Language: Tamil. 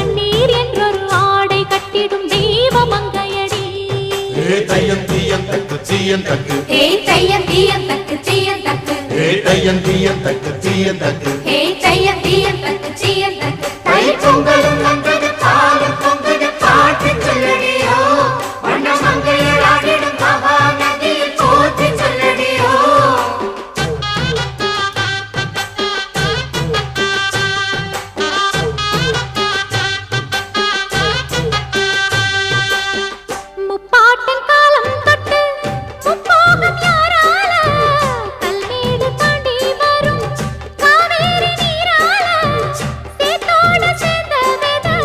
கண்ணீர் என்றொரு ஆடை கட்டிடும் தெய்வ மங்கையடி. தையம் தீயம் தக்கு தீயம் தக்கு தையம் தீயம் தக்கு தீயம் தக்கு தையம் தீயம் தக்கு தீயம் தக்கு தையம் தீயம் தக்கு தீயம் தக்கு தை பொங்கலும்